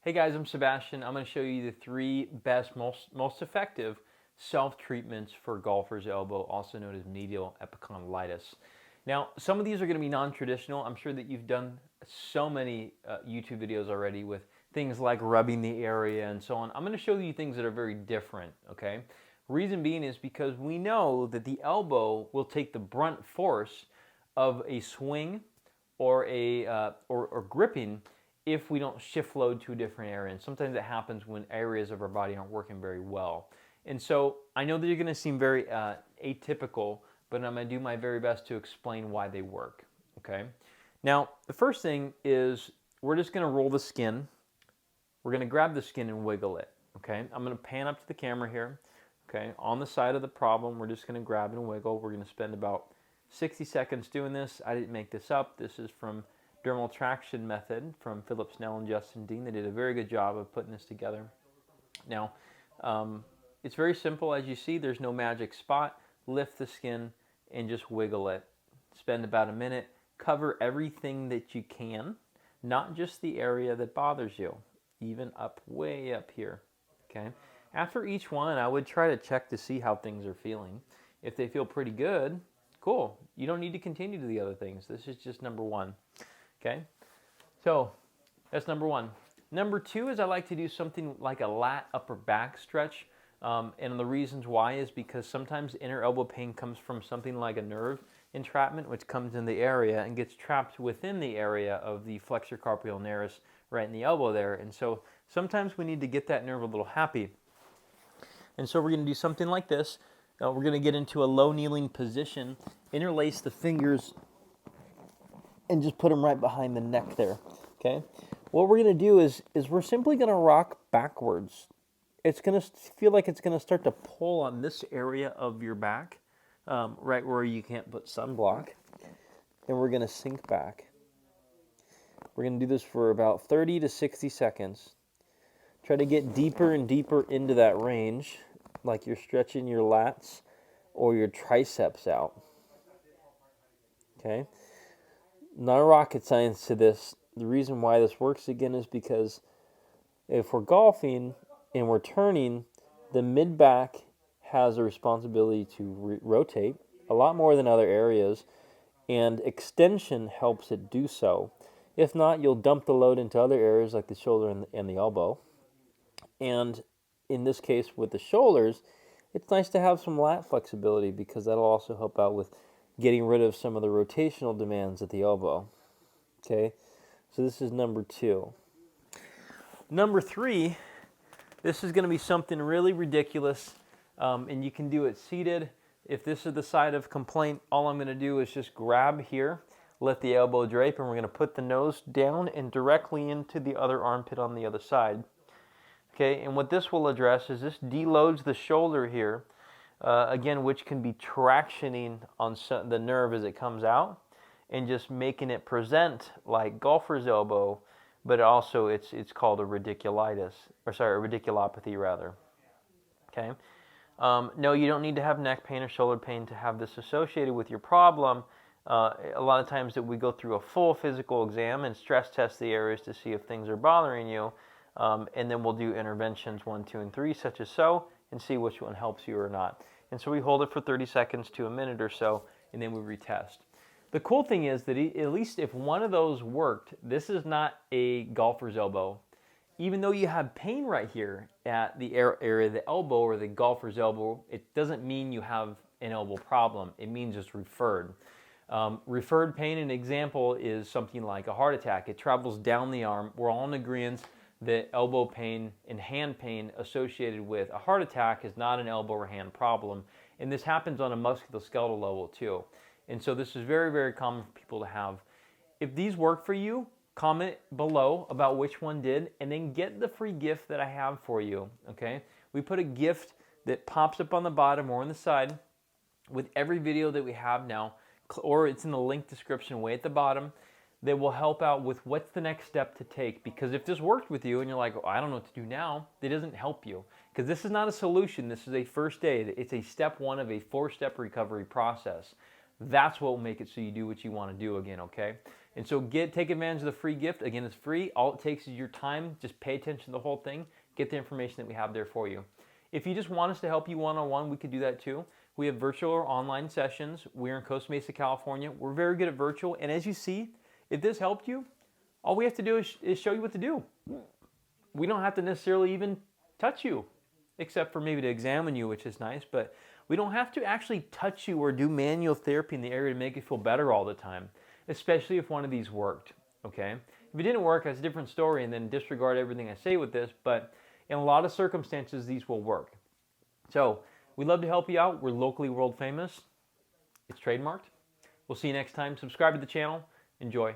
Hey guys, I'm Sebastian. I'm going to show you the three best, most effective self-treatments for golfer's elbow, also known as medial epicondylitis. Now, some of these are going to be non-traditional. I'm sure that you've done so many YouTube videos already with things like rubbing the area and so on. I'm going to show you things that are very different, okay? Reason being is because we know that the elbow will take the brunt force of a swing or or gripping if we don't shift load to a different area. And sometimes it happens when areas of our body aren't working very well. And so I know that you're going to seem very atypical, but I'm going to do my very best to explain why they work. Okay. Now, the first thing is we're just going to roll the skin. We're going to grab the skin and wiggle it. Okay. I'm going to pan up to the camera here. Okay. On the side of the problem, we're just going to grab and wiggle. We're going to spend about 60 seconds doing this. I didn't make this up. This is from dermal traction method from Philip Snell and Justin Dean. They did a very good job of putting this together. Now, it's very simple. As you see, there's no magic spot. Lift the skin and just wiggle it. Spend about a minute. Cover everything that you can, not just the area that bothers you, even up way up here. Okay. After each one, I would try to check to see how things are feeling. If they feel pretty good, cool. You don't need to continue to the other things. This is just number one. Okay, so that's number one. Number two is I like to do something like a lat upper back stretch. And the reasons why is because sometimes inner elbow pain comes from something like a nerve entrapment, which comes in the area and gets trapped within the area of the flexor carpi ulnaris right in the elbow there. And so sometimes we need to get that nerve a little happy. And so we're going to do something like this. We're going to get into a low kneeling position, interlace the fingers, and just put them right behind the neck there, okay? What we're going to do is we're simply going to rock backwards. It's going to feel like it's going to start to pull on this area of your back, right where you can't put sunblock, and we're going to sink back. We're going to do this for about 30 to 60 seconds. Try to get deeper and deeper into that range, like you're stretching your lats or your triceps out, okay? Not a rocket science to this. The reason why this works again is because if we're golfing and we're turning, the mid-back has a responsibility to rotate a lot more than other areas, and extension helps it do so. If not, you'll dump the load into other areas like the shoulder and the elbow. And in this case with the shoulders, it's nice to have some lat flexibility because that'll also help out with getting rid of some of the rotational demands at the elbow. Okay, so this is number two. Number three, this is going to be something really ridiculous, and you can do it seated. If this is the side of complaint, all I'm going to do is just grab here, let the elbow drape, and we're going to put the nose down and directly into the other armpit on the other side. Okay, and what this will address is this deloads the shoulder here, again, which can be tractioning on the nerve as it comes out and just making it present like golfer's elbow, but also it's called a radiculitis, or sorry, a radiculopathy rather. Okay. No, you don't need to have neck pain or shoulder pain to have this associated with your problem. A lot of times that we go through a full physical exam and stress test the areas to see if things are bothering you, and then we'll do interventions 1, 2, and 3, such as so, and see which one helps you or not. And so we hold it for 30 seconds to a minute or so, and then we retest. The cool thing is that at least if one of those worked, this is not a golfer's elbow. Even though you have pain right here at the area of the elbow or the golfer's elbow, it doesn't mean you have an elbow problem. It means it's referred. Referred pain, an example, is something like a heart attack. It travels down the arm. We're all in agreement that elbow pain and hand pain associated with a heart attack is not an elbow or hand problem. And this happens on a musculoskeletal level too. And so this is very, very common for people to have. If these work for you, comment below about which one did, and then get the free gift that I have for you, okay? We put a gift that pops up on the bottom or on the side with every video that we have now, or it's in the link description way at the bottom, that will help out with what's the next step to take. Because if this worked with you and you're like, oh, I don't know what to do now, it doesn't help you. Because this is not a solution, this is a first aid. It's a step one of a 4-step recovery process. That's what will make it so you do what you want to do again, okay? And so take advantage of the free gift. Again, it's free. All it takes is your time. Just pay attention to the whole thing. Get the information that we have there for you. If you just want us to help you one-on-one, we could do that too. We have virtual or online sessions. We're in Costa Mesa, California. We're very good at virtual. And as you see, if this helped you, all we have to do is show you what to do. We don't have to necessarily even touch you, except for maybe to examine you, which is nice. But we don't have to actually touch you or do manual therapy in the area to make you feel better all the time, especially if one of these worked, okay? If it didn't work, that's a different story, and then disregard everything I say with this, but in a lot of circumstances, these will work. So we'd love to help you out. We're locally world famous. It's trademarked. We'll see you next time. Subscribe to the channel. Enjoy.